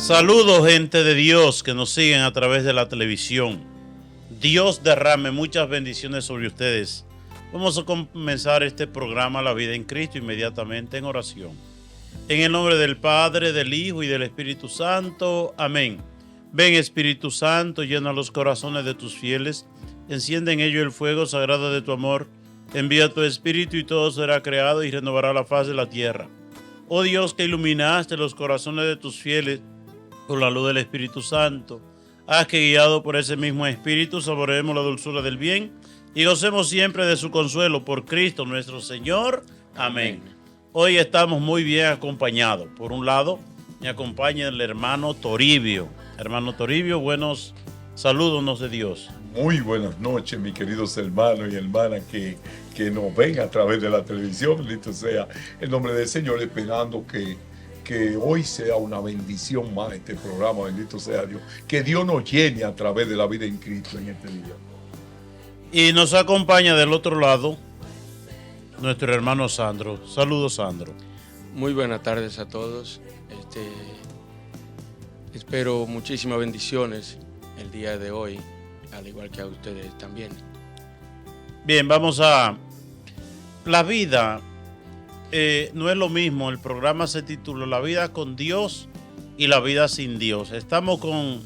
Saludos, gente de Dios que nos siguen a través de la televisión. Dios derrame muchas bendiciones sobre ustedes. Vamos a comenzar este programa La Vida en Cristo inmediatamente en oración. En el nombre del Padre, del Hijo y del Espíritu Santo. Amén. Ven, Espíritu Santo, llena los corazones de tus fieles. Enciende en ellos el fuego sagrado de tu amor. Envía tu Espíritu y todo será creado y renovará la faz de la tierra. Oh Dios, que iluminaste los corazones de tus fieles con la luz del Espíritu Santo, haz que guiado por ese mismo Espíritu saboreemos la dulzura del bien y gocemos siempre de su consuelo por Cristo nuestro Señor. Amén. Hoy estamos muy bien acompañados. Por un lado, me acompaña el hermano Toribio. Hermano Toribio, buenos saludos de Dios. Muy buenas noches, mis queridos hermanos y hermanas que nos ven a través de la televisión. Bendito sea el nombre del Señor, esperando que hoy sea una bendición más este programa, bendito sea Dios. Que Dios nos llene a través de La Vida en Cristo en este día. Y nos acompaña del otro lado nuestro hermano Sandro. Saludos, Sandro. Muy buenas tardes a todos. Espero muchísimas bendiciones el día de hoy, al igual que a ustedes también. Bien, vamos a la vida. No es lo mismo, el programa se titula La vida con Dios y la vida sin Dios. Estamos con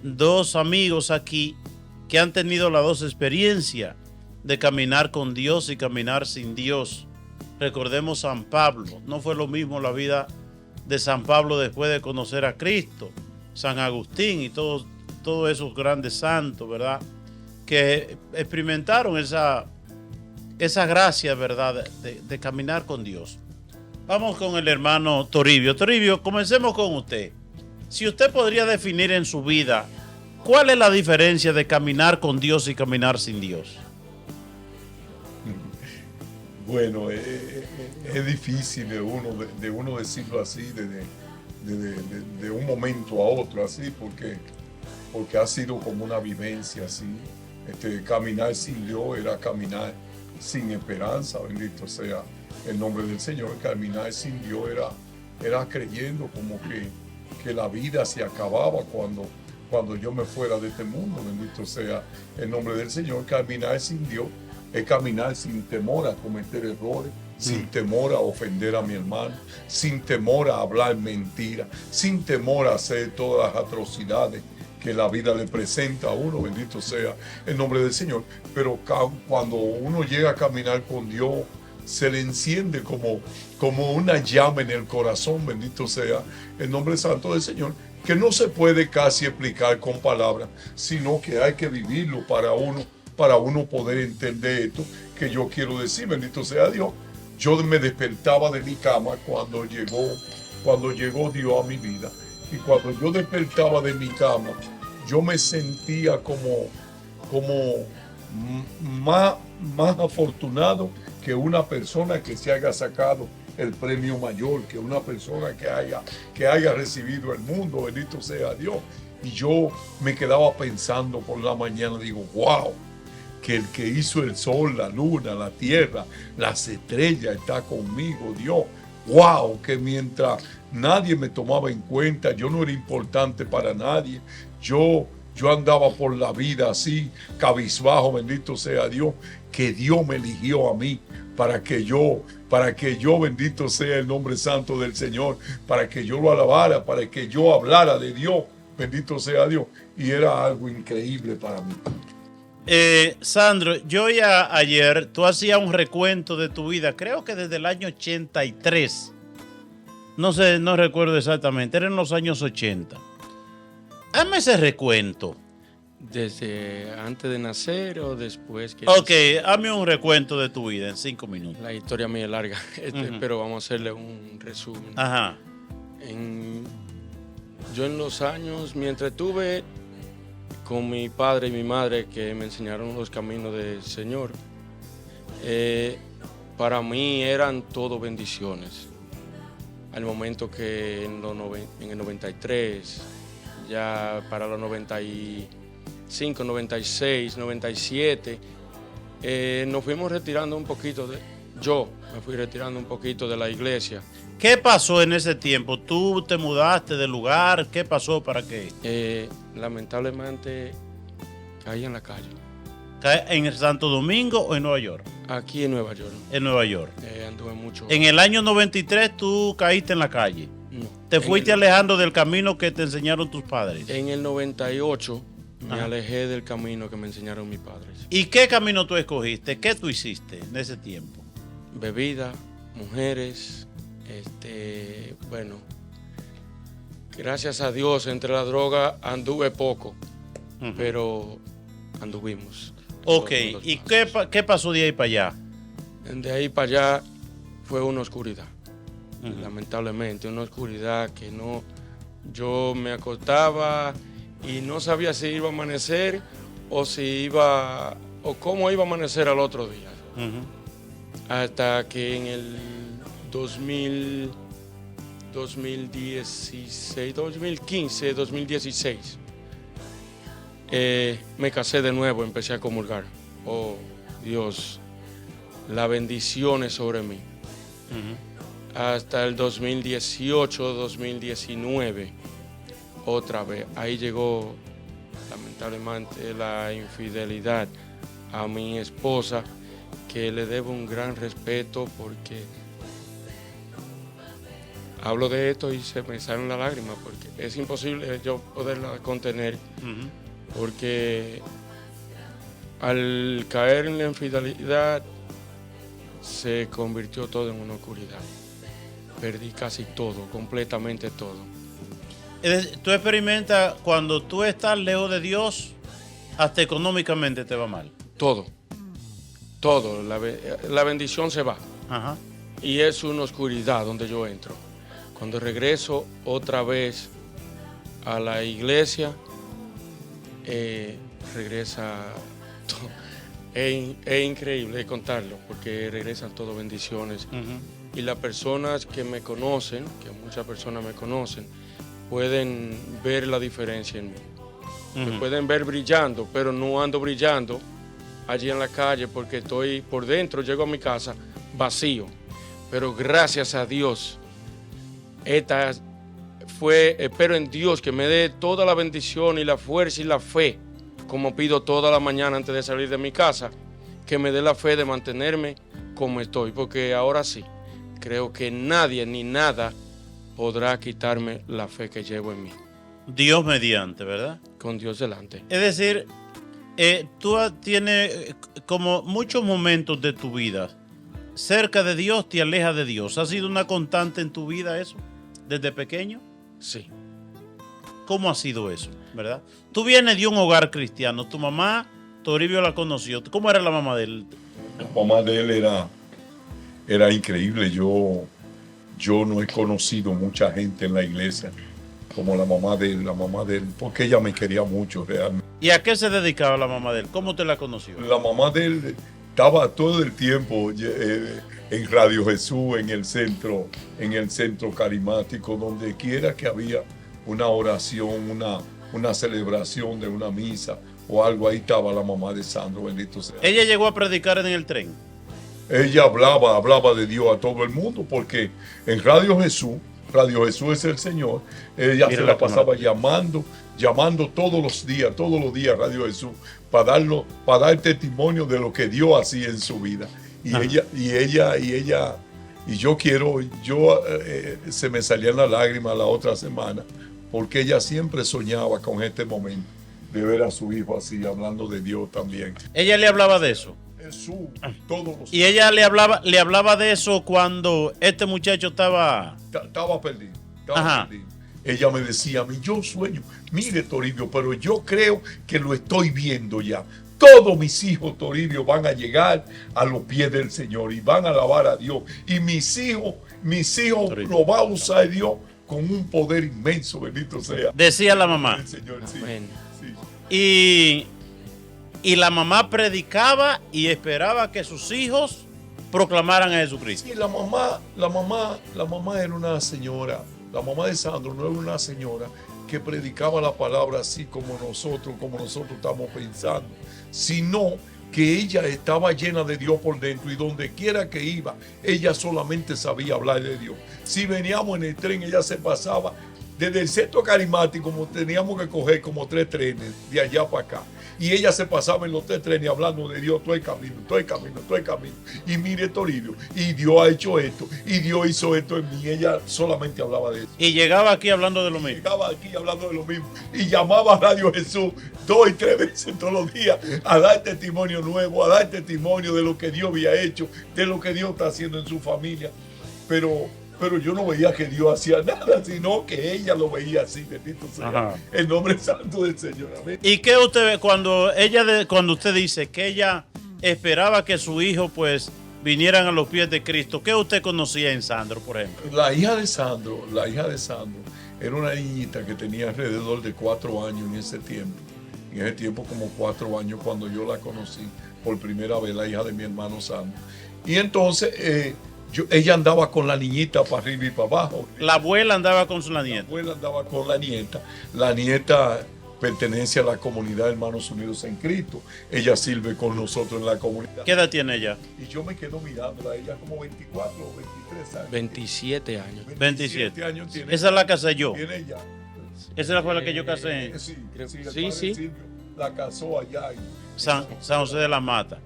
dos amigos aquí que han tenido las dos experiencias de caminar con Dios y caminar sin Dios. Recordemos San Pablo, no fue lo mismo la vida de San Pablo después de conocer a Cristo, San Agustín y todos esos grandes santos, ¿verdad? Que experimentaron esa gracia, ¿verdad? De caminar con Dios. Vamos con el hermano Toribio. Toribio, comencemos con usted. Si usted podría definir en su vida, ¿cuál es la diferencia de caminar con Dios y caminar sin Dios? Bueno, es difícil de uno decirlo así, de un momento a otro, así, porque ha sido como una vivencia así. Caminar sin Dios era caminar sin esperanza, bendito sea el nombre del Señor. Caminar sin Dios era creyendo como que la vida se acababa cuando yo me fuera de este mundo, bendito sea el nombre del Señor. Caminar sin Dios es caminar sin temor a cometer errores, sin temor a ofender a mi hermano, sin temor a hablar mentiras, sin temor a hacer todas las atrocidades que la vida le presenta a uno, bendito sea el nombre del Señor. Pero cuando uno llega a caminar con Dios, se le enciende como una llama en el corazón, bendito sea el nombre santo del Señor, que no se puede casi explicar con palabras, sino que hay que vivirlo para uno poder entender esto que yo quiero decir, bendito sea Dios. Yo me despertaba de mi cama cuando llegó Dios a mi vida. Y cuando yo despertaba de mi cama, yo me sentía como más afortunado que una persona que se haya sacado el premio mayor, que una persona que haya recibido el mundo, bendito sea Dios. Y yo me quedaba pensando por la mañana, digo, wow, que el que hizo el sol, la luna, la tierra, las estrellas está conmigo, Dios. Wow, que mientras nadie me tomaba en cuenta, yo no era importante para nadie, yo andaba por la vida así, cabizbajo, bendito sea Dios, que Dios me eligió a mí para que yo, bendito sea el nombre santo del Señor, para que yo lo alabara, para que yo hablara de Dios, bendito sea Dios, y era algo increíble para mí. Sandro, yo ya ayer, tú hacías un recuento de tu vida, creo que desde el año 83. No sé, no recuerdo exactamente, era en los años 80. Hazme ese recuento. ¿Desde antes de nacer o después? Ok, hazme un recuento de tu vida en 5 minutos. La historia mía es larga, pero vamos a hacerle un resumen. Ajá. Yo en los años, me entretuve con mi padre y mi madre que me enseñaron los caminos del Señor. Para mí eran todo bendiciones. Al momento que en el 93, ya para los 95, 96, 97, nos fuimos retirando un poquito yo me fui retirando un poquito de la iglesia. ¿Qué pasó en ese tiempo? ¿Tú te mudaste de lugar? ¿Qué pasó para qué? Lamentablemente caí en la calle. ¿En el Santo Domingo o en Nueva York? Aquí en Nueva York. En Nueva York. Anduve mucho. En el año 93 tú caíste en la calle. No. ¿Te fuiste alejando del camino que te enseñaron tus padres? En el 98 me Ajá. alejé del camino que me enseñaron mis padres. ¿Y qué camino tú escogiste? ¿Qué tú hiciste en ese tiempo? Bebida, mujeres, bueno, gracias a Dios entre la droga anduve poco, Ujú. pero anduvimos. Ok, Los ¿y pasos. qué pasó de ahí para allá? De ahí para allá fue una oscuridad, Ujú. lamentablemente, una oscuridad que no, yo me acostaba y no sabía si iba a amanecer o o cómo iba a amanecer al otro día. Ujú. Hasta que en el 2016, 2015, 2016, me casé de nuevo, empecé a comulgar. Oh, Dios, la bendición es sobre mí. Ujú. Hasta el 2018, 2019, otra vez. Ahí llegó, lamentablemente, la infidelidad a mi esposa, que le debo un gran respeto porque hablo de esto y se me salen las lágrimas porque es imposible yo poderla contener, Ujú. porque al caer en la infidelidad se convirtió todo en una oscuridad. Perdí casi todo, completamente todo. Tú experimentas cuando tú estás lejos de Dios, hasta económicamente te va mal. Todo, la bendición se va. Ajá. Y es una oscuridad donde yo entro. Cuando regreso otra vez a la iglesia, regresa todo. Es increíble contarlo, porque regresan todo bendiciones. Ujú. Y las personas que me conocen, que muchas personas me conocen, pueden ver la diferencia en mí. Me Ujú. pueden ver brillando, pero no ando brillando allí en la calle porque estoy por dentro, llego a mi casa vacío. Pero gracias a Dios, espero en Dios que me dé toda la bendición y la fuerza y la fe, como pido toda la mañana antes de salir de mi casa, que me dé la fe de mantenerme como estoy, porque ahora sí, creo que nadie ni nada podrá quitarme la fe que llevo en mí, Dios mediante, ¿verdad? con Dios delante. Es decir, tú tienes como muchos momentos de tu vida cerca de Dios, te alejas de Dios. ¿Ha sido una constante en tu vida eso? ¿Desde pequeño? Sí. ¿Cómo ha sido eso? ¿Verdad? Tú vienes de un hogar cristiano. Tu mamá, Toribio la conoció. ¿Cómo era la mamá de él? La mamá de él era increíble. Yo no he conocido mucha gente en la iglesia como la mamá de él, porque ella me quería mucho realmente. ¿Y a qué se dedicaba la mamá de él? ¿Cómo te la conoció? La mamá de él estaba todo el tiempo en Radio Jesús, en el centro carismático, donde quiera que había una oración, una celebración de una misa o algo, ahí estaba la mamá de Sandro, bendito sea. Ella llegó a predicar en el tren. Ella hablaba de Dios a todo el mundo, porque en Radio Jesús es el Señor, ella Mira se la la pasaba cámara. llamando todos los días a Radio Jesús para dar testimonio de lo que Dios hacía en su vida. Ajá. Se me salían las lágrimas la otra semana, porque ella siempre soñaba con este momento de ver a su hijo así, hablando de Dios también. Ella le hablaba de eso. Jesús, todos los Y ella le hablaba de eso cuando este muchacho estaba... estaba perdido. Ajá. Ella me decía a mí, yo sueño, mire Toribio, pero yo creo que lo estoy viendo ya. Todos mis hijos, Toribio, van a llegar a los pies del Señor y van a alabar a Dios. Y mis hijos Toribio. lo va a usar Dios con un poder inmenso, bendito sea. Decía la mamá. El Señor, sí, Amén. sí. Y la mamá predicaba y esperaba que sus hijos proclamaran a Jesucristo. Sí, la mamá era una señora, la mamá de Sandro no era una señora que predicaba la palabra así como nosotros estamos pensando, sino que ella estaba llena de Dios por dentro y donde quiera que iba, ella solamente sabía hablar de Dios. Si veníamos en el tren, ella se pasaba desde el centro carismático, como teníamos que coger como 3 trenes de allá para acá. Y ella se pasaba en los 3 trenes hablando de Dios todo el camino, todo el camino, todo el camino. Y mire, Toribio, y Dios ha hecho esto, y Dios hizo esto en mí. Ella solamente hablaba de eso. Y llegaba aquí hablando de lo mismo. Llegaba aquí hablando de lo mismo. Y llamaba a Radio Jesús 2 y 3 veces todos los días a dar testimonio nuevo, a dar testimonio de lo que Dios había hecho, de lo que Dios está haciendo en su familia. Pero yo no veía que Dios hacía nada, sino que ella lo veía así, bendito sea el nombre santo del Señor. Amén. ¿Y qué usted ve cuando usted dice que ella esperaba que su hijo pues vinieran a los pies de Cristo? ¿Qué usted conocía en Sandro, por ejemplo? La hija de Sandro era una niñita que tenía alrededor de 4 años en ese tiempo. En ese tiempo como 4 años cuando yo la conocí por primera vez, la hija de mi hermano Sandro. Y entonces ella andaba con la niñita para arriba y para abajo. La abuela andaba con su nieta. La abuela andaba con la nieta. La nieta pertenece a la comunidad de Hermanos Unidos en Cristo. Ella sirve con nosotros en la comunidad. ¿Qué edad tiene ella? Y yo me quedo mirándola. Ella como 24 o 23 años. 27 años. 27 años tiene. Esa es la casé yo. Tiene ella. Esa fue la que yo casé. Sí. Silvio la casó allá. San José de la Mata.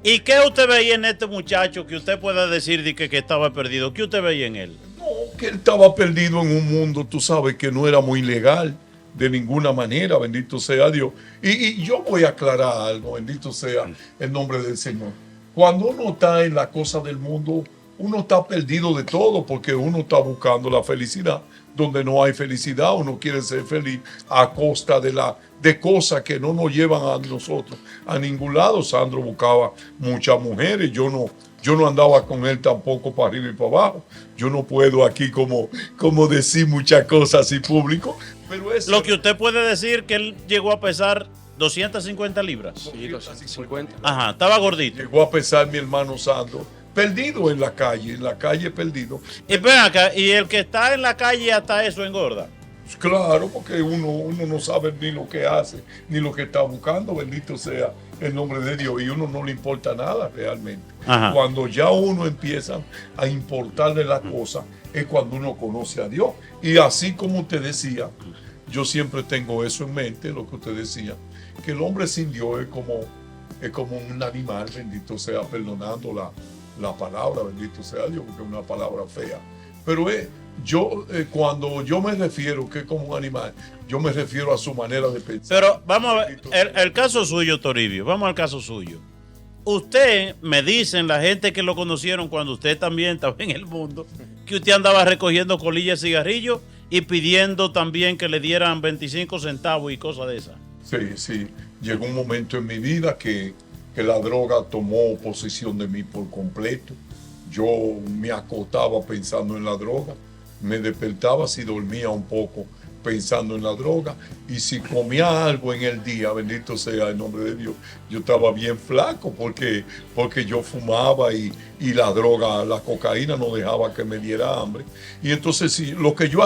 ¿Y qué usted veía en este muchacho que usted pueda decir que estaba perdido? ¿Qué usted veía en él? No, que él estaba perdido en un mundo, tú sabes, que no era muy legal de ninguna manera, bendito sea Dios. Y yo voy a aclarar algo, bendito sea el nombre del Señor. Cuando uno está en la cosa del mundo, uno está perdido de todo porque uno está buscando la felicidad. Donde no hay felicidad, uno quiere ser feliz a costa de cosas que no nos llevan a nosotros a ningún lado. Sandro buscaba muchas mujeres, yo no andaba con él tampoco para arriba y para abajo. Yo no puedo aquí como decir muchas cosas así público, pero eso... Lo que usted puede decir que él llegó a pesar 250 libras. Sí, 250. Ajá, estaba gordito. Llegó a pesar mi hermano Sandro, perdido en la calle perdido. Y ven acá, y el que está en la calle hasta eso engorda. Claro, porque uno no sabe ni lo que hace, ni lo que está buscando, bendito sea el nombre de Dios, y uno no le importa nada realmente. Ajá. Cuando ya uno empieza a importarle la cosa, es cuando uno conoce a Dios. Y así como usted decía, yo siempre tengo eso en mente, lo que usted decía, que el hombre sin Dios es como un animal, bendito sea, perdonando la palabra, bendito sea Dios, porque es una palabra fea. Pero cuando yo me refiero que es como un animal, yo me refiero a su manera de pensar. Pero vamos a ver, el caso suyo, Toribio, vamos al caso suyo. Usted, me dicen la gente que lo conocieron cuando usted también estaba en el mundo, que usted andaba recogiendo colillas de cigarrillos y pidiendo también que le dieran 25 centavos y cosas de esas. Sí. Llegó un momento en mi vida que la droga tomó posesión de mí por completo. Yo me acostaba pensando en la droga, me despertaba si dormía un poco pensando en la droga, y si comía algo en el día, bendito sea el nombre de Dios, yo estaba bien flaco porque yo fumaba y la droga, la cocaína no dejaba que me diera hambre. Y entonces lo que yo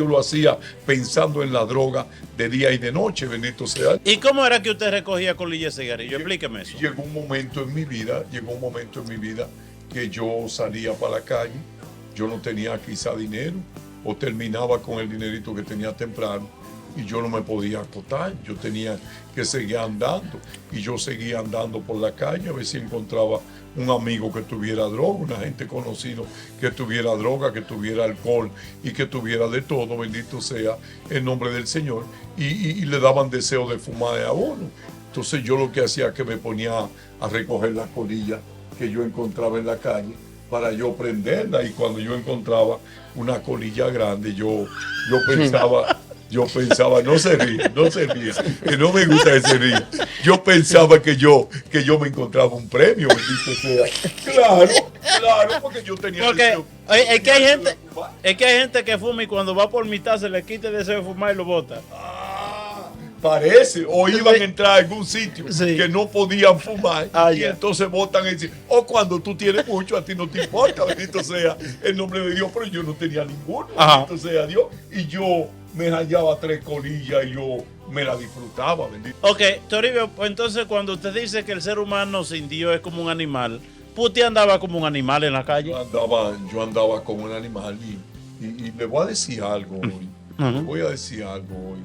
lo hacía pensando en la droga de día y de noche, bendito sea. ¿Y cómo era que usted recogía colillas de cigarrillos? Explíqueme eso. Llegó un momento en mi vida que yo salía para la calle, yo no tenía quizá dinero, o terminaba con el dinerito que tenía temprano, y yo no me podía acostar, yo tenía que seguir andando, y yo seguía andando por la calle a ver si encontraba un amigo que tuviera droga, una gente conocida que tuviera droga, que tuviera alcohol y que tuviera de todo, bendito sea el nombre del Señor, y le daban deseo de fumar a uno. Entonces yo lo que hacía es que me ponía a recoger las colillas que yo encontraba en la calle para yo prenderla, y cuando yo encontraba una colilla grande, yo pensaba, no se ríe, que no me gusta que se ríe. Yo pensaba que yo me encontraba un premio, bendito sea. Claro, porque yo tenía... Porque es que hay gente que fuma y cuando va por mitad se le quita el deseo de fumar y lo bota. Parece, o iban a entrar a algún sitio que no podían fumar, y entonces botan el sitio. O cuando tú tienes mucho, a ti no te importa, bendito sea el nombre de Dios, pero yo no tenía ninguno, bendito sea Dios. Y yo me hallaba 3 colillas y yo me la disfrutaba, bendito. Ok, Toribio, pues entonces cuando usted dice que el ser humano sin Dios es como un animal, pues usted andaba como un animal en la calle. Yo andaba como un animal y le voy a decir algo hoy. Le voy a decir algo hoy.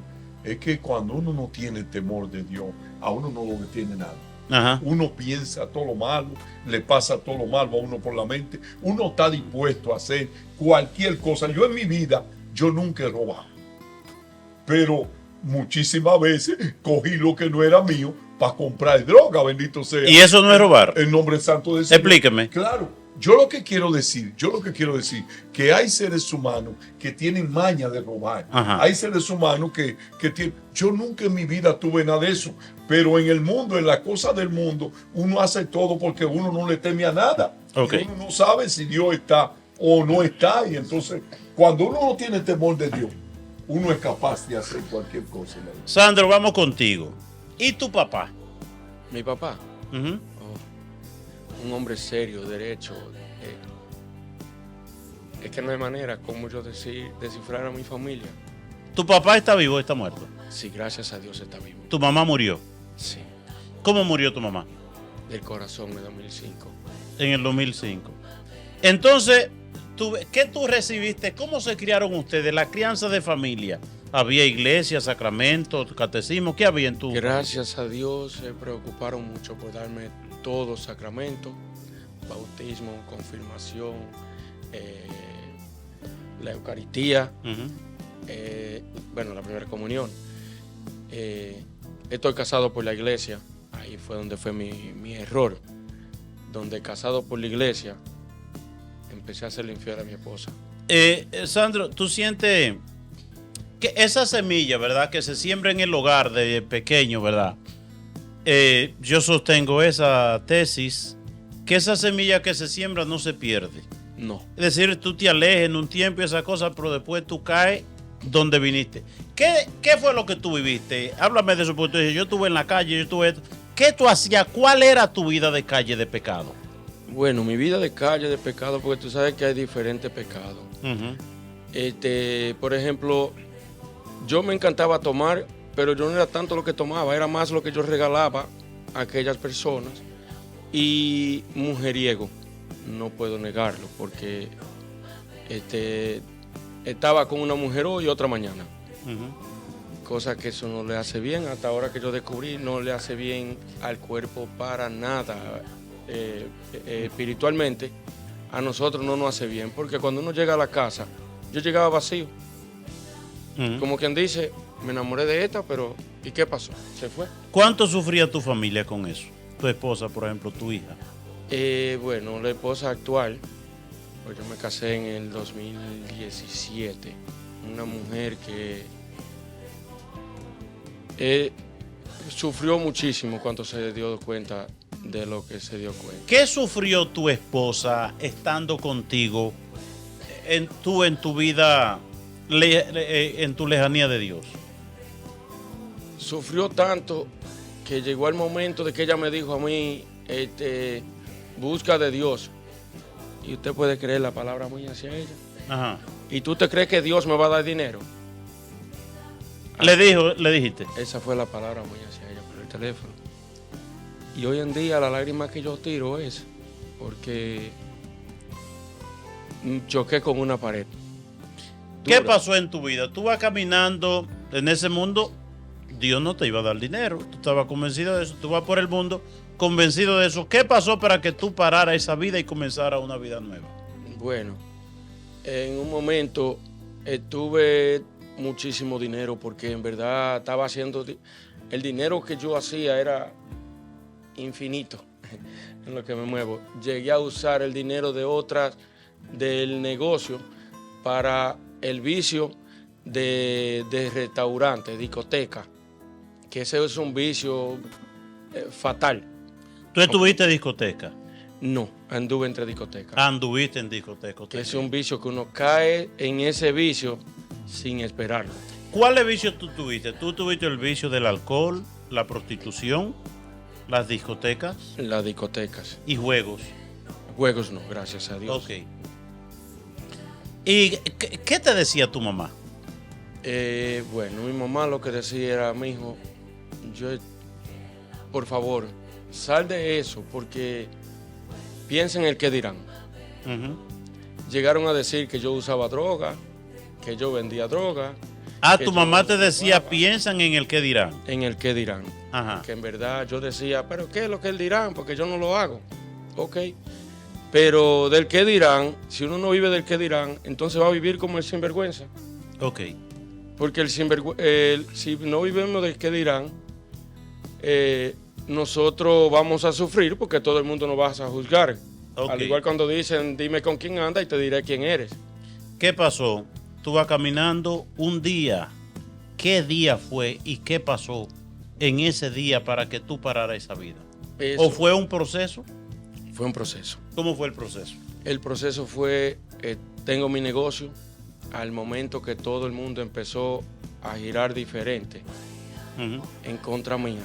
Es que cuando uno no tiene temor de Dios, a uno no lo detiene nada. Ajá. Uno piensa todo lo malo, le pasa todo lo malo a uno por la mente. Uno está dispuesto a hacer cualquier cosa. Yo en mi vida, yo nunca he robado. Pero muchísimas veces cogí lo que no era mío para comprar droga, bendito sea. ¿Y eso no es robar? En nombre santo de Dios. Explíqueme. Claro. Yo lo que quiero decir, que hay seres humanos que tienen maña de robar. Ajá. Hay seres humanos que tienen... Yo nunca en mi vida tuve nada de eso, pero en el mundo, en las cosas del mundo, uno hace todo porque uno no le teme a nada. Okay. Uno no sabe si Dios está o no está, y entonces, cuando uno no tiene temor de Dios, uno es capaz de hacer cualquier cosa. Sandro, vamos contigo. ¿Y tu papá? Mi papá, Uh-huh. un hombre serio, derecho. Es que no hay manera como yo descifrar a mi familia. ¿Tu papá está vivo o está muerto? Sí, gracias a Dios está vivo. ¿Tu mamá murió? Sí, ¿Cómo murió tu mamá? del corazón en 2005. En el 2005. Entonces, ¿qué tú recibiste? ¿Cómo se criaron ustedes? La crianza de familia. ¿Había iglesia, sacramentos, catecismo? ¿Qué había en tu? Gracias a Dios se preocuparon mucho por darme todos sacramentos, bautismo, confirmación, la Eucaristía, Uh-huh. la primera comunión. Estoy casado por la iglesia, ahí fue donde fue mi error, donde casado por la iglesia empecé a hacerle infiel a mi esposa. Sandro, ¿tú sientes que esa semilla, verdad, que se siembra en el hogar de pequeño, verdad? Yo sostengo esa tesis, que esa semilla que se siembra no se pierde. No. Es decir, tú te alejes en un tiempo y esa cosa, pero después tú caes donde viniste. ¿Qué fue lo que tú viviste? Háblame de eso, porque tú dices, yo estuve en la calle, yo estuve... ¿Qué tú hacías? ¿Cuál era tu vida de calle de pecado? Bueno, mi vida de calle de pecado, porque tú sabes que hay diferentes pecados. Uh-huh. Por ejemplo, yo me encantaba tomar, pero yo no era tanto lo que tomaba, era más lo que yo regalaba a aquellas personas. Y mujeriego, no puedo negarlo, porque estaba con una mujer hoy y otra mañana. Uh-huh. Cosa que eso no le hace bien, hasta ahora que yo descubrí, no le hace bien al cuerpo para nada. Espiritualmente, a nosotros no nos hace bien, porque cuando uno llega a la casa, yo llegaba vacío. Uh-huh. Como quien dice, me enamoré de esta, pero ¿y qué pasó? Se fue. ¿Cuánto sufría tu familia con eso? Tu esposa, por ejemplo, tu hija. La esposa actual, pues yo me casé en el 2017. Una mujer que sufrió muchísimo cuando se dio cuenta de lo que se dio cuenta. ¿Qué sufrió tu esposa estando contigo en tu vida, en tu lejanía de Dios? Sufrió tanto que llegó el momento de que ella me dijo a mí, busca de Dios. Y usted puede creer la palabra mía hacia ella. Ajá. ¿Y tú te crees que Dios me va a dar dinero? Le dijiste. Esa fue la palabra mía hacia ella por el teléfono. Y hoy en día la lágrima que yo tiro es porque choqué con una pared. ¿Qué Dura. pasó en tu vida? Tú vas caminando en ese mundo, Dios no te iba a dar dinero. Tú estabas convencido de eso. Tú vas por el mundo convencido de eso. ¿Qué pasó para que tú pararas esa vida y comenzaras una vida nueva? Bueno, en un momento tuve muchísimo dinero porque en verdad estaba haciendo... El dinero que yo hacía era infinito en lo que me muevo. Llegué a usar el dinero de otras del negocio para el vicio de restaurantes, discoteca, que ese es un vicio fatal. ¿Tú estuviste en discoteca? No, anduve entre discotecas. Anduviste en discoteca. Que es un vicio que uno cae en ese vicio sin esperarlo. ¿Cuáles vicios tú tuviste? ¿Tú tuviste el vicio del alcohol, la prostitución, las discotecas Las discotecas. y juegos? Juegos no, gracias a Dios. Ok. ¿Y qué te decía tu mamá? Bueno, mi mamá lo que decía era, mi hijo, por favor, sal de eso, porque piensa en el que dirán. Ujú. Llegaron a decir que yo usaba droga, que yo vendía droga. Ah, que tu yo mamá te decía, robaba. piensan en el que dirán. En el que dirán. Ajá. Que en verdad yo decía, pero ¿qué es lo que él dirán? Porque yo no lo hago. Ok. Pero del que dirán, si uno no vive del que dirán, entonces va a vivir como el sinvergüenza. Ok. Porque si no vivimos del que dirán, nosotros vamos a sufrir porque todo el mundo nos va a juzgar. Ok. Al igual cuando dicen, dime con quién anda y te diré quién eres. ¿Qué pasó? Tú vas caminando un día. ¿Qué día fue y qué pasó en ese día para que tú pararas esa vida? Eso ¿O fue un proceso? fue un proceso. ¿Cómo fue el proceso? El proceso fue, tengo mi negocio, al momento que todo el mundo empezó a girar diferente Ujú. en contra mía.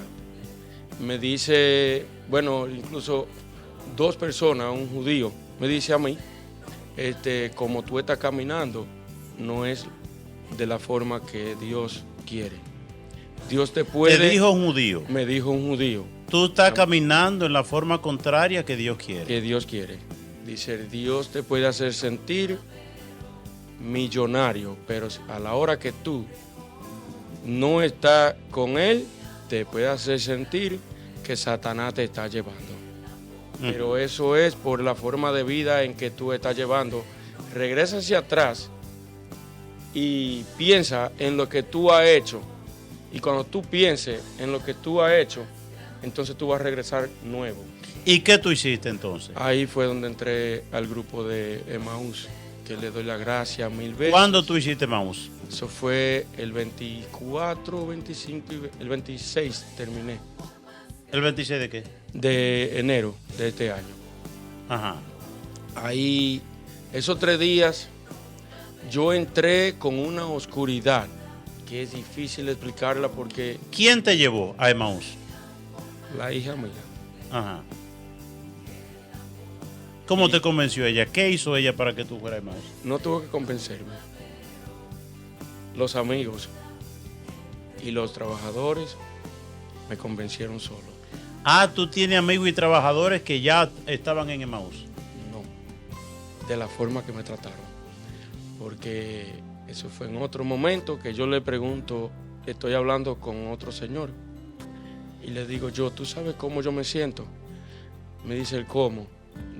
Me dice, bueno, incluso 2 personas, un judío, me dice a mí, como tú estás caminando, no es de la forma que Dios quiere. Dios te puede... Te dijo un judío. Me dijo un judío. Tú estás caminando en la forma contraria que Dios quiere. Que Dios quiere. Dice, Dios te puede hacer sentir millonario, pero a la hora que tú no estás con Él, te puede hacer sentir que Satanás te está llevando. Pero eso es por la forma de vida en que tú estás llevando. Regresa hacia atrás y piensa en lo que tú has hecho. Y cuando tú pienses en lo que tú has hecho, entonces tú vas a regresar nuevo. ¿Y qué tú hiciste entonces? Ahí fue donde entré al grupo de Emaús, que le doy la gracia 1000 veces. ¿Cuándo tú hiciste Maús? Eso fue el 24, 25, el 26 terminé, ¿El 26 de qué? de enero de este año. Ajá. Ahí, esos 3 días, yo entré con una oscuridad que es difícil explicarla porque ¿Quién te llevó a Emaús? la hija mía, Ajá. ¿Cómo te convenció ella? ¿Qué hizo ella para que tú fueras a Emaús? no tuvo que convencerme. Los amigos y los trabajadores me convencieron solo. Ah, tú tienes amigos y trabajadores que ya estaban en Emaús. No, de la forma que me trataron. Porque eso fue en otro momento que yo le pregunto, estoy hablando con otro señor. Y le digo yo, ¿tú sabes cómo yo me siento? Me dice el cómo.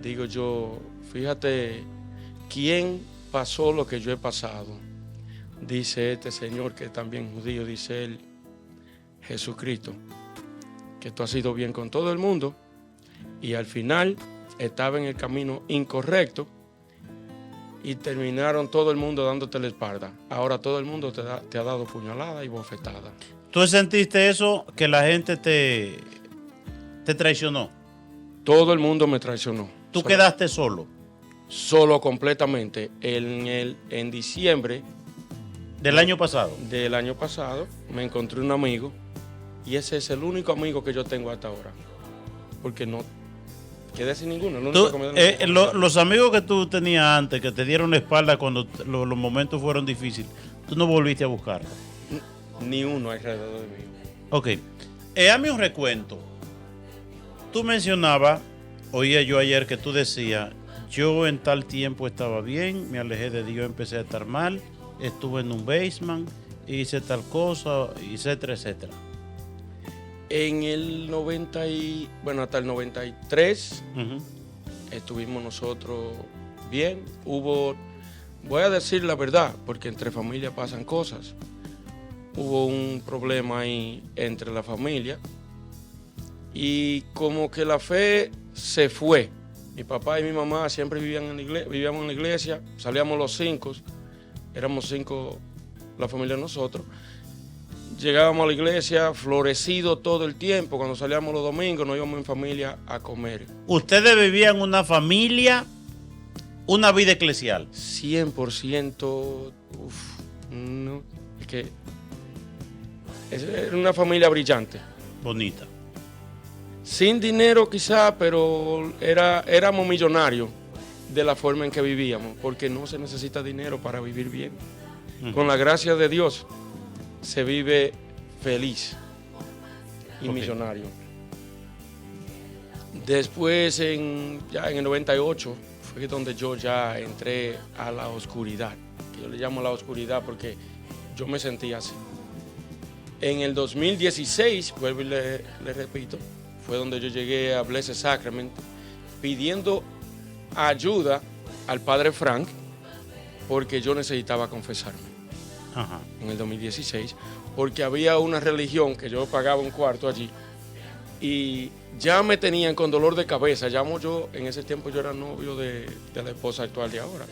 Digo yo, fíjate, ¿quién pasó lo que yo he pasado? Dice este señor que es también judío, dice él, Jesucristo, que tú has ido bien con todo el mundo y al final estaba en el camino incorrecto y terminaron todo el mundo dándote la espalda. Ahora todo el mundo te ha dado puñalada y bofetada. ¿Tú sentiste eso, que la gente te traicionó? Todo el mundo me traicionó. ¿Tú quedaste solo? Solo completamente. En diciembre ¿Del año pasado? del año pasado me encontré un amigo y ese es el único amigo que yo tengo hasta ahora. Porque no quedé sin ninguno. El único que me dio Los amigos que tú tenías antes, que te dieron la espalda cuando los momentos fueron difíciles, tú no volviste a buscarlos. ni uno alrededor de mí. Ok. Hazme un recuento. Tú mencionabas, oía yo ayer que tú decías, yo en tal tiempo estaba bien, me alejé de Dios, empecé a estar mal, estuve en un basement, hice tal cosa, etcétera, etcétera. En el hasta el 93 Ujú. estuvimos nosotros bien. Voy a decir la verdad, porque entre familias pasan cosas. Hubo un problema ahí entre la familia y como que la fe se fue. Mi papá y mi mamá siempre vivíamos en la iglesia, salíamos los 5, éramos 5 la familia de nosotros. Llegábamos a la iglesia florecido todo el tiempo. Cuando salíamos los domingos nos íbamos en familia a comer. Ustedes vivían una familia, una vida eclesial. 100%, no, es que era una familia brillante. Bonita. Sin dinero quizá, pero éramos millonarios de la forma en que vivíamos, porque no se necesita dinero para vivir bien. Con la gracia de Dios se vive feliz y millonario. Después, ya en el 98, fue donde yo ya entré a la oscuridad. Que yo le llamo la oscuridad porque yo me sentía así. En el 2016, vuelvo y le repito, fue donde yo llegué a Blessed Sacrament pidiendo ayuda al padre Frank porque yo necesitaba confesarme. Ajá. En el 2016, porque había una religión que yo pagaba un cuarto allí y ya me tenían con dolor de cabeza. Yo, en ese tiempo yo era novio de la esposa actual de ahora.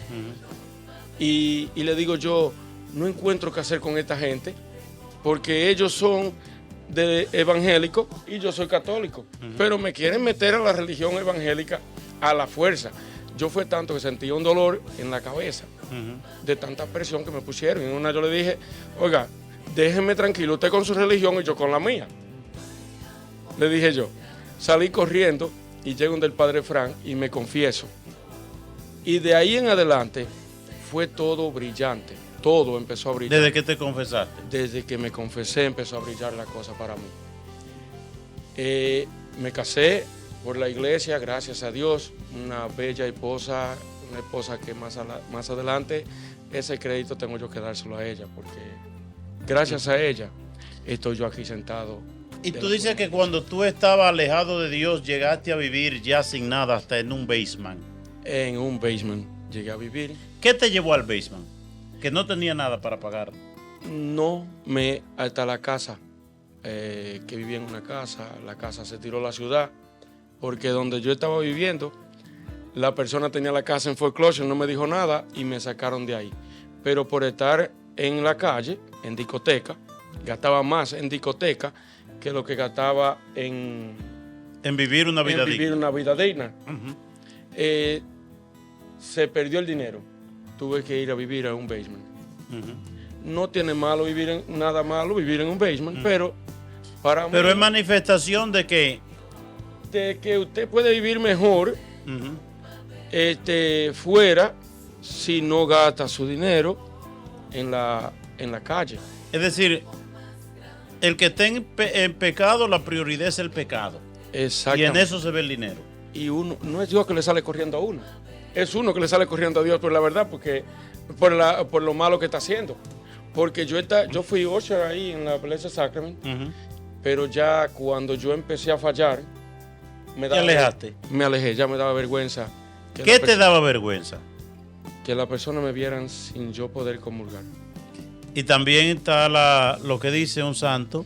Y le digo yo, no encuentro qué hacer con esta gente porque ellos son de evangélicos y yo soy católico, pero me quieren meter a la religión evangélica a la fuerza. Yo fue tanto que sentía un dolor en la cabeza de tanta presión que me pusieron. Y en una yo le dije, oiga, déjeme tranquilo usted con su religión y yo con la mía. Le dije yo, salí corriendo y llego donde el padre Frank y me confieso. Y de ahí en adelante fue todo brillante. Todo empezó a brillar. ¿Desde que te confesaste? Desde que me confesé empezó a brillar la cosa para mí. Me casé por la iglesia, gracias a Dios, una bella esposa, una esposa que más adelante ese crédito tengo yo que dárselo a ella, porque gracias a ella estoy yo aquí sentado. Y tú dices que cuando tú estabas alejado de Dios llegaste a vivir ya sin nada, hasta en un basement. En un basement llegué a vivir. ¿Qué te llevó al basement? Que no tenía nada para pagar. No, hasta la casa, que vivía en una casa, la casa se tiró a la ciudad, porque donde yo estaba viviendo, la persona tenía la casa en foreclosure, no me dijo nada y me sacaron de ahí. Pero por estar en la calle, en discoteca, gastaba más en discoteca que lo que gastaba en vivir una vida digna. Se perdió el dinero. Tuve que ir a vivir a un basement. No tiene nada malo vivir en un basement, pero para mí, pero es manifestación de que usted puede vivir mejor fuera si no gasta su dinero en la calle. Es decir, el que esté en pecado, la prioridad es el pecado. Exactamente. Y en eso se ve el dinero. Y uno, no es Dios que le sale corriendo a uno. Es uno que le sale corriendo a Dios por la verdad, porque por lo malo que está haciendo. Porque yo fui usher ahí en la Blessed Sacrament, pero ya cuando yo empecé a fallar, ¿Te alejaste? Me alejé, ya me daba vergüenza. ¿Qué te daba vergüenza? Que las personas me vieran sin yo poder comulgar. Y también está lo que dice un santo,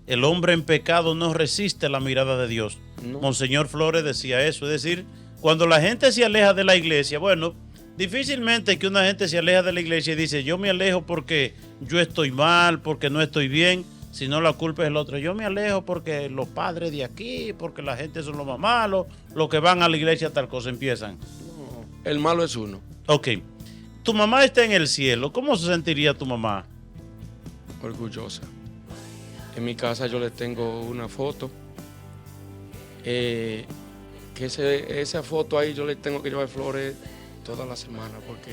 el hombre en pecado no resiste la mirada de Dios. No. Monseñor Flores decía eso, es decir, cuando la gente se aleja de la iglesia, bueno, difícilmente que una gente se aleja de la iglesia y dice, yo me alejo porque yo estoy mal, porque no estoy bien, sino la culpa es el otro. Yo me alejo porque los padres de aquí, porque la gente son los más malos, los que van a la iglesia tal cosa empiezan. No, el malo es uno. Ok. Tu mamá está en el cielo, ¿cómo se sentiría tu mamá? Orgullosa. En mi casa yo le tengo una foto. Que esa foto ahí yo le tengo que llevar flores toda la semana porque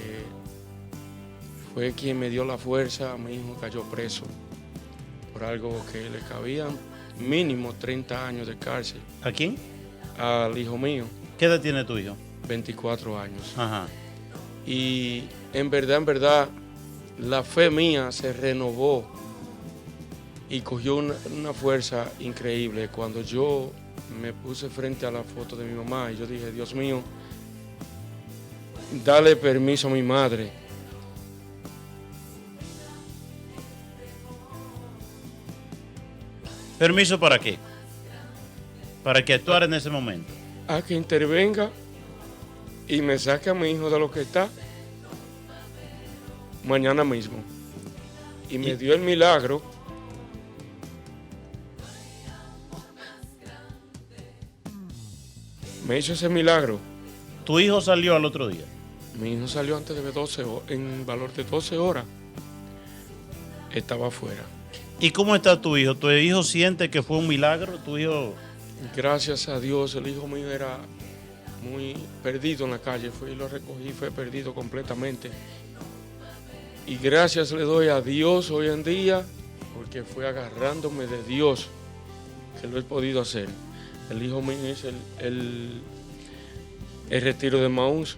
fue quien me dio la fuerza. Mi hijo cayó preso por algo que le cabían mínimo 30 años de cárcel. ¿A quién? Al hijo mío. ¿Qué edad tiene tu hijo? 24 años. Ajá. Y en verdad, la fe mía se renovó y cogió una fuerza increíble cuando yo me puse frente a la foto de mi mamá y yo dije, Dios mío, dale permiso a mi madre. ¿Permiso para qué? Para que actuara en ese momento. A que intervenga y me saque a mi hijo de lo que está mañana mismo. Y me dio el milagro. Me hizo ese milagro. ¿Tu hijo salió al otro día? Mi hijo salió antes de 12 horas, en valor de 12 horas. Estaba afuera. ¿Y cómo está tu hijo? ¿Tu hijo siente que fue un milagro? ¿Tu hijo? Gracias a Dios, el hijo mío era muy perdido en la calle. Fui y lo recogí, fue perdido completamente. Y gracias le doy a Dios hoy en día, porque fue agarrándome de Dios que lo he podido hacer. El hijo mío es el retiro de Maús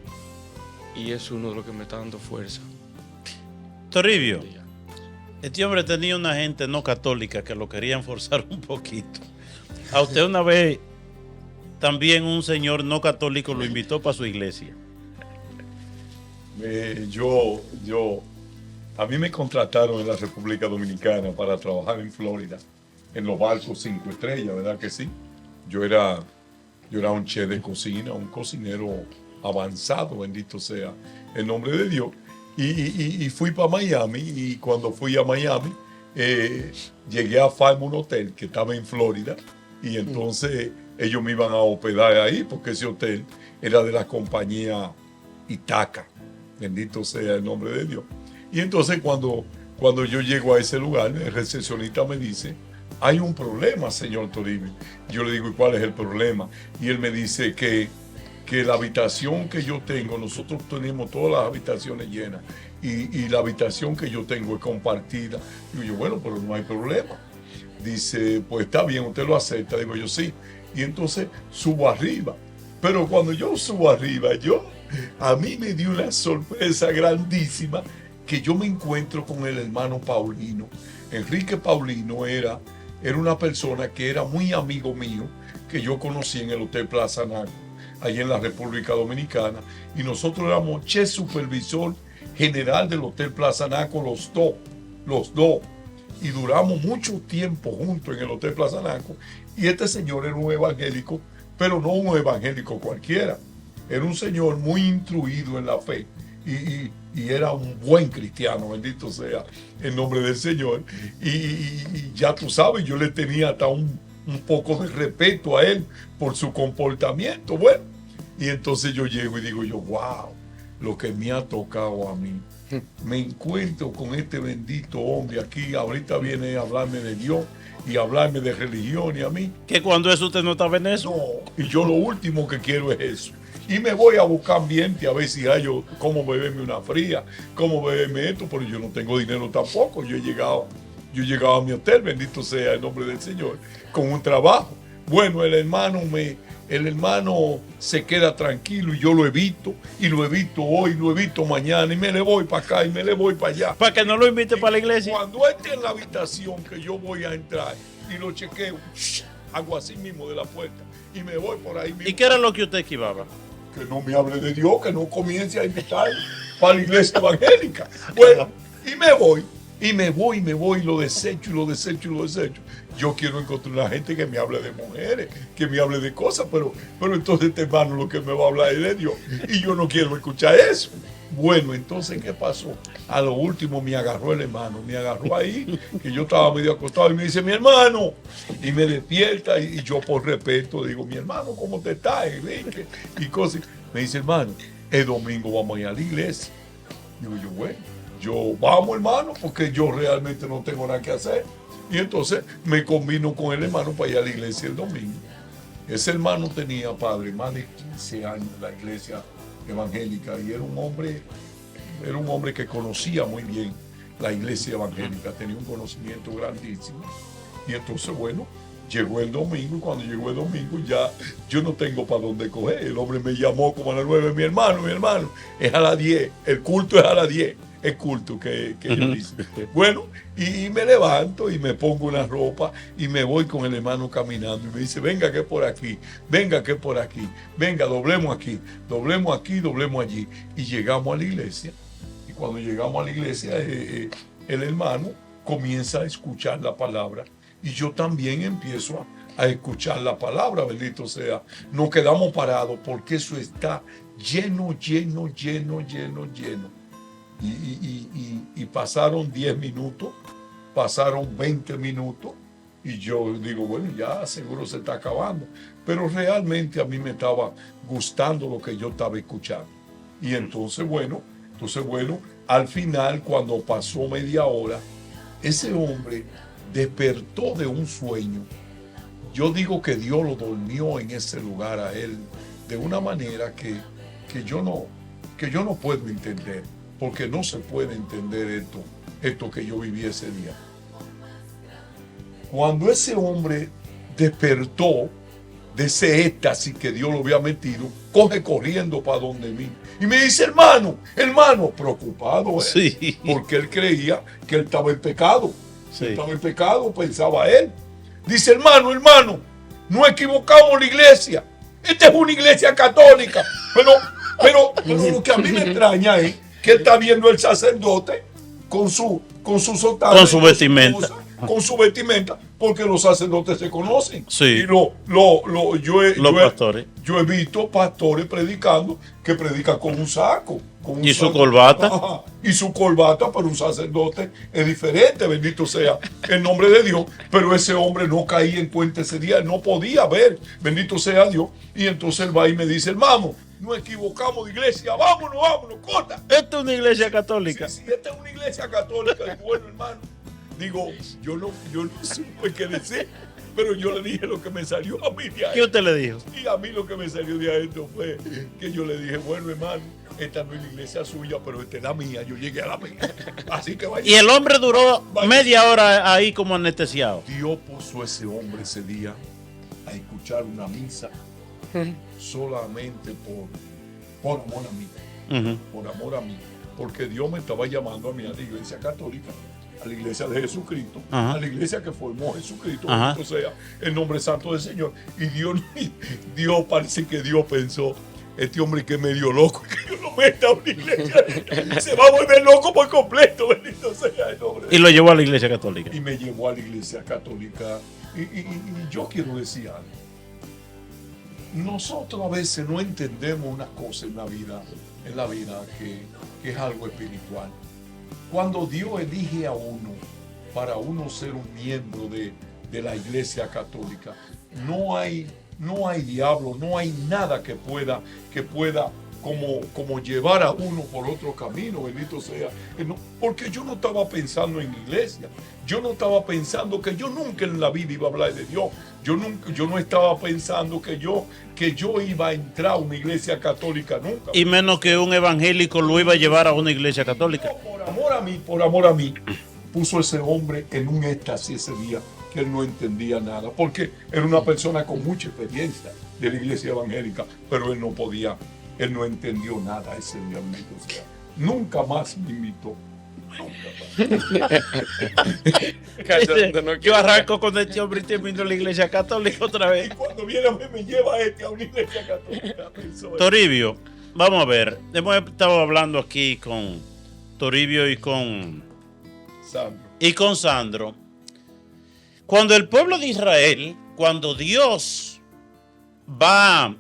y es uno de los que me está dando fuerza. Toribio, este hombre tenía una gente no católica que lo querían forzar un poquito. A usted una vez también un señor no católico lo invitó para su iglesia. A mí me contrataron en la República Dominicana para trabajar en Florida, en los barcos 5 estrellas, ¿verdad que sí? Yo era un chef de cocina, un cocinero avanzado, bendito sea el nombre de Dios. Y fui para Miami, y cuando fui a Miami, llegué a Fairmont Hotel, que estaba en Florida, y entonces ellos me iban a hospedar ahí, porque ese hotel era de la compañía Itaca, bendito sea el nombre de Dios. Y entonces cuando yo llego a ese lugar, el recepcionista me dice, hay un problema, señor Toribio. Yo le digo, ¿y cuál es el problema? Y él me dice que la habitación que yo tengo, nosotros tenemos todas las habitaciones llenas, y la habitación que yo tengo es compartida. Digo yo, bueno, pero no hay problema. Dice, pues está bien, usted lo acepta. Digo yo, sí. Y entonces subo arriba. Pero cuando yo subo arriba, a mí me dio una sorpresa grandísima, que yo me encuentro con el hermano Paulino. Enrique Paulino era una persona que era muy amigo mío, que yo conocí en el Hotel Plaza Naco, allí en la República Dominicana, y nosotros éramos chef supervisor general del Hotel Plaza Naco, los dos, y duramos mucho tiempo juntos en el Hotel Plaza Naco. Y este señor era un evangélico, pero no un evangélico cualquiera, era un señor muy instruido en la fe, y era un buen cristiano, bendito sea el nombre del Señor. Y ya tú sabes, yo le tenía hasta un poco de respeto a él por su comportamiento. Bueno, y entonces yo llego y digo yo, wow, lo que me ha tocado a mí. Me encuentro con este bendito hombre aquí, ahorita viene a hablarme de Dios y a hablarme de religión, y a mí. ¿Que cuando eso usted no estaba en eso? No, y yo lo último que quiero es eso. Y me voy a buscar ambiente a ver si hay cómo beberme una fría, cómo beberme esto, pero yo no tengo dinero tampoco. Yo he llegado a mi hotel, bendito sea el nombre del Señor, con un trabajo. Bueno, el hermano se queda tranquilo, y yo lo evito hoy, lo evito mañana, y me le voy para acá y me le voy para allá. Para que no lo invite para la iglesia. Cuando esté en la habitación que yo voy a entrar y lo chequeo, hago así mismo de la puerta y me voy por ahí mismo. ¿Y qué era lo que usted esquivaba? Que no me hable de Dios, que no comience a invitar para la iglesia evangélica. Bueno, y me voy, lo desecho. Yo quiero encontrar una gente que me hable de mujeres, que me hable de cosas, pero entonces este hermano lo que me va a hablar es de Dios, y yo no quiero escuchar eso. Bueno, entonces, ¿qué pasó? A lo último me agarró el hermano, me agarró ahí, que yo estaba medio acostado, y me dice, mi hermano, y me despierta, y yo por respeto digo, mi hermano, ¿cómo te estás, Enrique? Y cosas. Me dice, hermano, el domingo vamos a ir a la iglesia. Digo yo, bueno, vamos, hermano, porque yo realmente no tengo nada que hacer. Y entonces me combino con el hermano para ir a la iglesia el domingo. Ese hermano tenía, padre, más de 15 años en la iglesia evangélica, y era un hombre que conocía muy bien la iglesia evangélica, tenía un conocimiento grandísimo. Y entonces, bueno, llegó el domingo, y cuando llegó el domingo ya yo no tengo para dónde coger. El hombre me llamó como a las 9, mi hermano, es a las 10, el culto es a las 10. El culto que yo hice. Bueno, y me levanto y me pongo una ropa y me voy con el hermano caminando, y me dice, venga que por aquí, venga, doblemos aquí, doblemos allí. Y llegamos a la iglesia, y cuando llegamos a la iglesia, el hermano comienza a escuchar la palabra, y yo también empiezo a escuchar la palabra, bendito sea. Nos quedamos parados porque eso está lleno. Y pasaron 10 minutos, pasaron 20 minutos, y yo digo, bueno, ya seguro se está acabando. Pero realmente a mí me estaba gustando lo que yo estaba escuchando. Y entonces, bueno, al final, cuando pasó media hora, ese hombre despertó de un sueño. Yo digo que Dios lo durmió en ese lugar a él de una manera que yo no puedo entender. porque no se puede entender esto que yo viví ese día. Cuando ese hombre despertó de ese éxtasis que Dios lo había metido, coge corriendo para donde mí y me dice, hermano, preocupado, Sí. porque él creía que él estaba en pecado. Sí. Él estaba en pecado, pensaba él. Dice, hermano, no equivocamos la iglesia. Esta es una iglesia católica. Pero lo que a mí me extraña es que él está viendo el sacerdote con su sotana, con su vestimenta. Con su vestimenta, porque los sacerdotes se conocen. Sí. Y pastores. Yo he visto pastores predicando que predican con un saco. Con un ¿Y su saco. corbata? Ajá. Y su corbata, pero un sacerdote es diferente, bendito sea el nombre de Dios. Pero ese hombre no caía en cuenta ese día, no podía ver, bendito sea Dios. Y entonces él va y me dice, hermano, no equivocamos de iglesia, vámonos, corta. Esta es una iglesia católica. Sí, esta es una iglesia católica. Y bueno, hermano, digo, yo no supe qué decir, pero yo le dije lo que me salió a mí de ahí. ¿Qué usted le dijo? Y a mí lo que me salió de adentro fue que yo le dije, bueno, hermano, esta no es la iglesia suya, pero esta es la mía. Yo llegué a la mía. Así que vaya. Y el hombre duró media hora ahí como anestesiado. Dios puso a ese hombre ese día a escuchar una misa solamente por amor a mí. Uh-huh. Por amor a mí. Porque Dios me estaba llamando a mí a la iglesia católica, a la iglesia de Jesucristo, Ajá. a la iglesia que formó Jesucristo, Ajá. o sea, el nombre santo del Señor. Y Dios parece que Dios pensó, este hombre que es medio loco, que yo lo meta a una iglesia, se va a volver loco por completo, bendito sea el nombre. Y lo llevó a la iglesia católica. Y me llevó a la iglesia católica. Y yo quiero decir algo. Nosotros a veces no entendemos unas cosas en la vida que es algo espiritual. Cuando Dios elige a uno para uno ser un miembro de la iglesia católica, no hay diablo, no hay nada que pueda como llevar a uno por otro camino, bendito sea. Porque yo no estaba pensando en iglesia, yo no estaba pensando que yo nunca en la vida iba a hablar de Dios, yo no estaba pensando que yo iba a entrar a una iglesia católica nunca. Y menos que un evangélico lo iba a llevar a una iglesia católica. Por amor a mí, puso ese hombre en un éxtasis ese día, que él no entendía nada, porque era una persona con mucha experiencia de la iglesia evangélica, pero él no entendió nada ese día, bendito sea. Nunca más me invitó. Nunca más. Yo arranco con este hombre y termino en la iglesia católica otra vez. Y cuando viene a mí me lleva a una iglesia católica. Toribio, vamos a ver. Hemos estado hablando aquí con Toribio y con Sandro. Cuando el pueblo de Israel, cuando Dios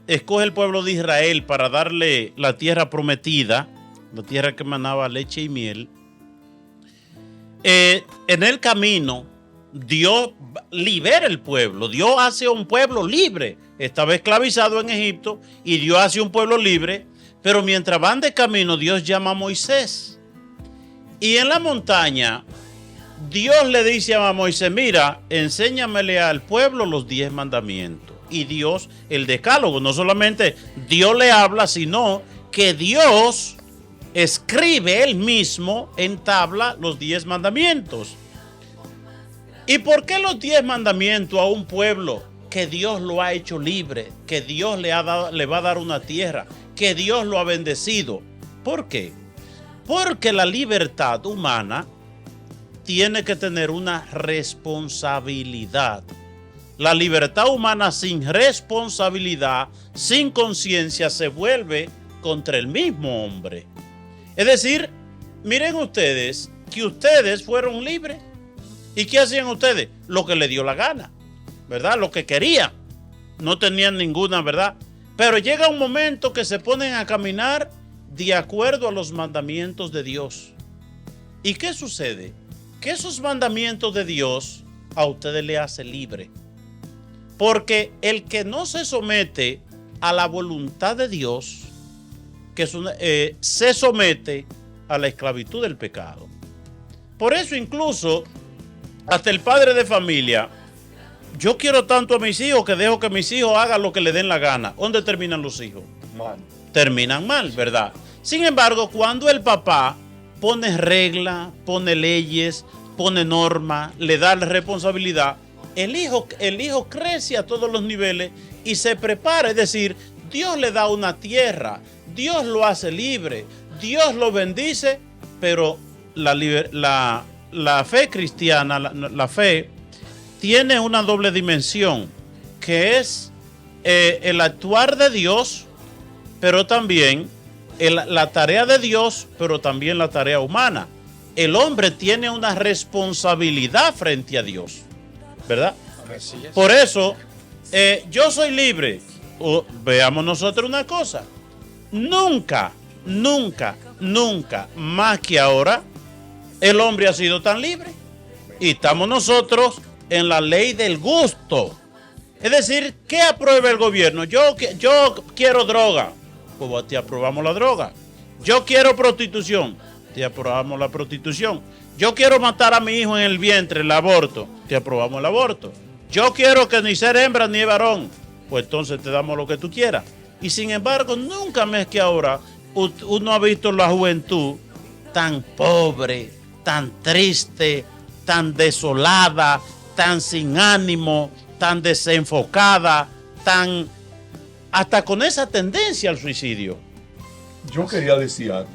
escoge el pueblo de Israel para darle la tierra prometida, la tierra que manaba leche y miel, en el camino Dios libera el pueblo. Dios hace un pueblo libre. Estaba esclavizado en Egipto y Dios hace un pueblo libre. Pero mientras van de camino, Dios llama a Moisés. Y en la montaña, Dios le dice a Moisés, mira, enséñamele al pueblo los 10 mandamientos. Y Dios, el decálogo, no solamente Dios le habla, sino que Dios escribe él mismo en tabla los 10 mandamientos. ¿Y por qué los 10 mandamientos a un pueblo que Dios lo ha hecho libre, que Dios le va a dar una tierra, que Dios lo ha bendecido? ¿Por qué? Porque la libertad humana tiene que tener una responsabilidad. La libertad humana sin responsabilidad, sin conciencia, se vuelve contra el mismo hombre. Es decir, miren ustedes, que ustedes fueron libres. ¿Y qué hacían ustedes? Lo que les dio la gana, ¿verdad? Lo que querían. No tenían ninguna, ¿verdad? Pero llega un momento que se ponen a caminar de acuerdo a los mandamientos de Dios. ¿Y qué sucede? Que esos mandamientos de Dios a ustedes le hace libre. Porque el que no se somete a la voluntad de Dios, se somete a la esclavitud del pecado. Por eso incluso hasta el padre de familia, yo quiero tanto a mis hijos que dejo que mis hijos hagan lo que les den la gana. ¿Dónde terminan los hijos? Mal. Terminan mal, ¿verdad? Sin embargo, cuando el papá pone reglas, pone leyes, pone normas, le da la responsabilidad, el hijo crece a todos los niveles y se prepara. Es decir, Dios le da una tierra, Dios lo hace libre, Dios lo bendice, pero la fe cristiana, la fe, tiene una doble dimensión, que es el actuar de Dios, pero también la tarea de Dios, pero también la tarea humana. El hombre tiene una responsabilidad frente a Dios, ¿verdad? Por eso, yo soy libre. Veamos nosotros una cosa. Nunca, más que ahora, el hombre ha sido tan libre. Y estamos nosotros en la ley del gusto. Es decir, ¿qué aprueba el gobierno? Yo quiero droga, pues te aprobamos la droga. Yo quiero prostitución, te aprobamos la prostitución. Yo quiero matar a mi hijo en el vientre, el aborto, te aprobamos el aborto. Yo quiero que ni ser hembra ni varón, pues entonces te damos lo que tú quieras. Y sin embargo, nunca más que ahora uno ha visto la juventud tan pobre, tan triste, tan desolada, tan sin ánimo, tan desenfocada, tan hasta con esa tendencia al suicidio. Yo quería decir algo.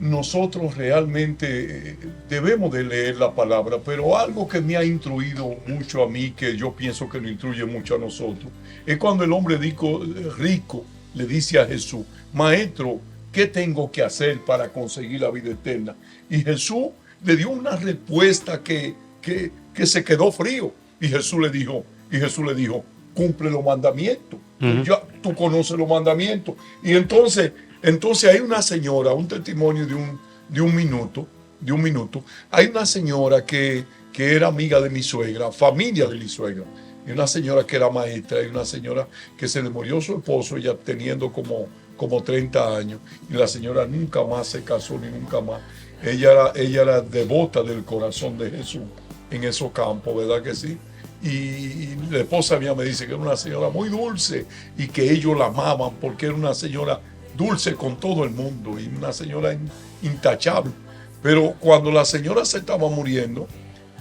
Nosotros realmente debemos de leer la palabra, pero algo que me ha instruido mucho a mí, que yo pienso que lo instruye mucho a nosotros, es cuando el hombre rico le dice a Jesús: Maestro, ¿qué tengo que hacer para conseguir la vida eterna? Y Jesús le dio una respuesta que se quedó frío. Y Jesús le dijo, cumple los mandamientos. Tú conoces los mandamientos. Y entonces hay una señora, un testimonio de un minuto. Hay una señora que era amiga de mi suegra, familia de mi suegra. Y una señora que era maestra, y una señora que se le murió su esposo, ella teniendo como 30 años. Y la señora nunca más se casó, ni nunca más. Ella era devota del corazón de Jesús en esos campos, ¿verdad que sí? Y la esposa mía me dice que era una señora muy dulce y que ellos la amaban porque era una señora dulce con todo el mundo y una señora intachable. Pero cuando la señora se estaba muriendo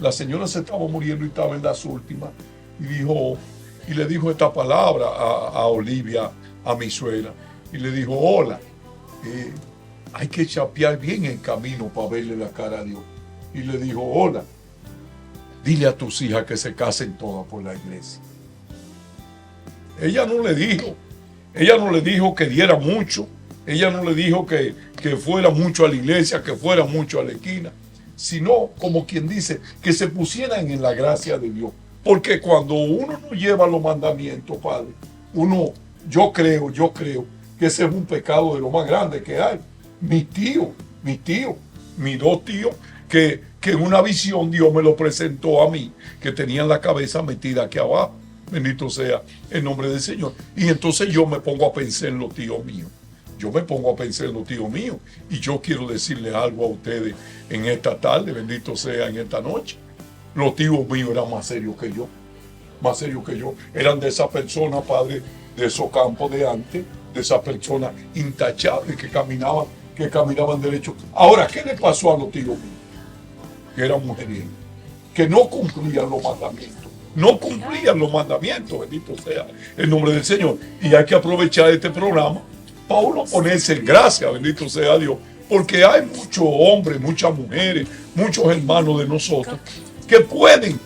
y estaba en las últimas, y le dijo esta palabra a Olivia, a mi suegra, y le dijo: hola, hay que chapear bien el camino para verle la cara a Dios. Y le dijo: hola, dile a tus hijas que se casen todas por la iglesia. Ella no le dijo que diera mucho, ella no le dijo que fuera mucho a la iglesia, que fuera mucho a la esquina, sino, como quien dice, que se pusieran en la gracia de Dios. Porque cuando uno no lleva los mandamientos, Padre, yo creo que ese es un pecado de lo más grande que hay. Mis dos tíos, que en una visión Dios me lo presentó a mí, que tenían la cabeza metida aquí abajo. Bendito sea el nombre del Señor. Y entonces yo me pongo a pensar en los tíos míos. Y yo quiero decirles algo a ustedes en esta tarde, bendito sea, en esta noche. Los tíos míos eran más serios que yo. Eran de esas personas, Padre, de esos campos de antes, de esas personas intachables que caminaban derecho. Ahora, ¿qué le pasó a los tíos míos? Que eran mujeres, que no cumplían los mandamientos. Bendito sea el nombre del Señor. Y hay que aprovechar este programa para uno ponerse en gracia, bendito sea Dios, porque hay muchos hombres, muchas mujeres, muchos hermanos de nosotros que pueden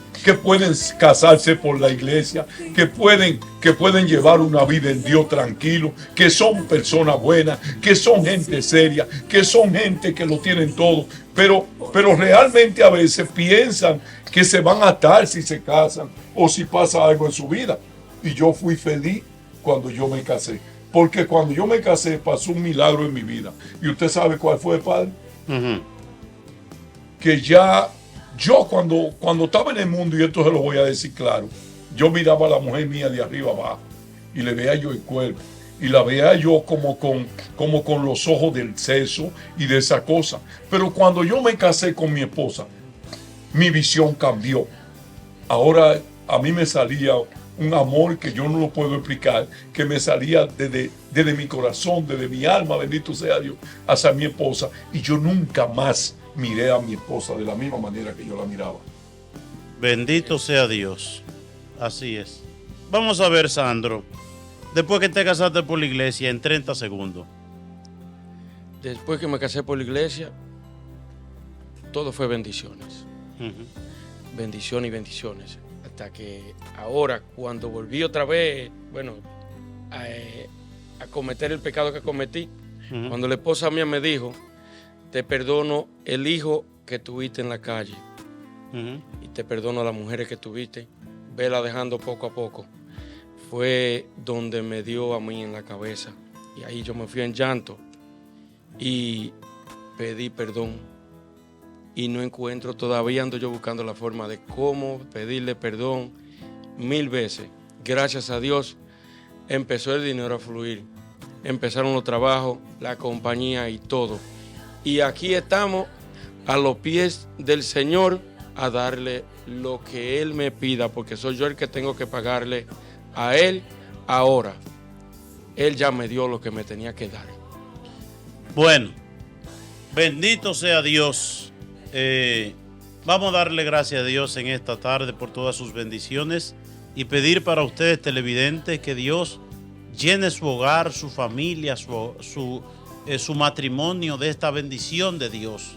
casarse por la iglesia, que pueden llevar una vida en Dios tranquilo, que son personas buenas, que son gente seria, que son gente que lo tienen todo, pero realmente a veces piensan que se van a atar si se casan o si pasa algo en su vida. Y yo fui feliz cuando yo me casé, porque cuando yo me casé pasó un milagro en mi vida. ¿Y usted sabe cuál fue, Padre? Que ya yo cuando estaba en el mundo, y esto se lo voy a decir claro, yo miraba a la mujer mía de arriba abajo y le veía yo el cuerpo y la veía yo como con los ojos del sexo y de esa cosa. Pero cuando yo me casé con mi esposa, mi visión cambió. Ahora a mí me salía un amor que yo no lo puedo explicar, que me salía desde mi corazón, desde mi alma, bendito sea Dios, hacia mi esposa. Y yo nunca más miré a mi esposa de la misma manera que yo la miraba. Bendito sea Dios. Así es. Vamos a ver, Sandro. Después que te casaste por la iglesia, en 30 segundos. Después que me casé por la iglesia, todo fue bendiciones. Bendiciones y bendiciones. Hasta que ahora, cuando volví otra vez, a cometer el pecado que cometí, cuando la esposa mía me dijo, te perdono el hijo que tuviste en la calle y te perdono a las mujeres que tuviste, vela dejando poco a poco, fue donde me dio a mí en la cabeza. Y ahí yo me fui en llanto y pedí perdón. Y no encuentro, todavía ando yo buscando la forma de cómo pedirle perdón 1000 veces. Gracias a Dios empezó el dinero a fluir. Empezaron los trabajos, la compañía y todo. Y aquí estamos a los pies del Señor a darle lo que Él me pida, porque soy yo el que tengo que pagarle a Él ahora. Él ya me dio lo que me tenía que dar. Bueno, bendito sea Dios. Vamos a darle gracias a Dios en esta tarde por todas sus bendiciones y pedir para ustedes televidentes que Dios llene su hogar, su familia, su matrimonio de esta bendición de Dios.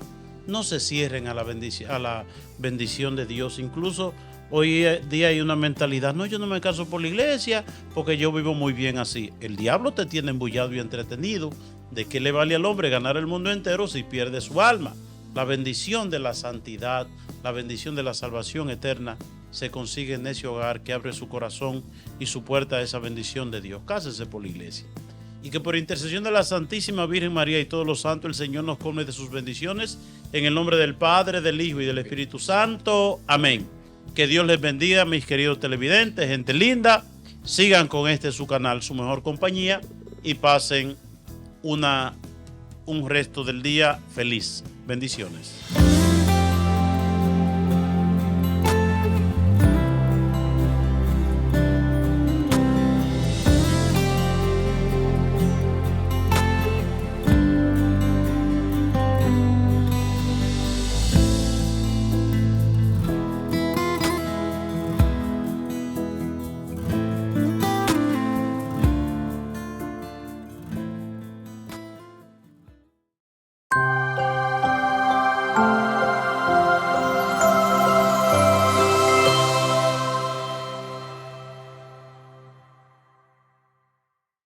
No se cierren a la bendición de Dios. Incluso hoy día hay una mentalidad, no, yo no me caso por la iglesia porque yo vivo muy bien así. El diablo te tiene embullado y entretenido. ¿De qué le vale al hombre ganar el mundo entero si pierde su alma? La bendición de la santidad, la bendición de la salvación eterna se consigue en ese hogar que abre su corazón y su puerta a esa bendición de Dios. Cásese por la iglesia. Y que por intercesión de la Santísima Virgen María y todos los santos, el Señor nos colme de sus bendiciones. En el nombre del Padre, del Hijo y del Espíritu Santo. Amén. Que Dios les bendiga, mis queridos televidentes, gente linda. Sigan con su canal, su mejor compañía, y pasen un resto del día feliz. Bendiciones.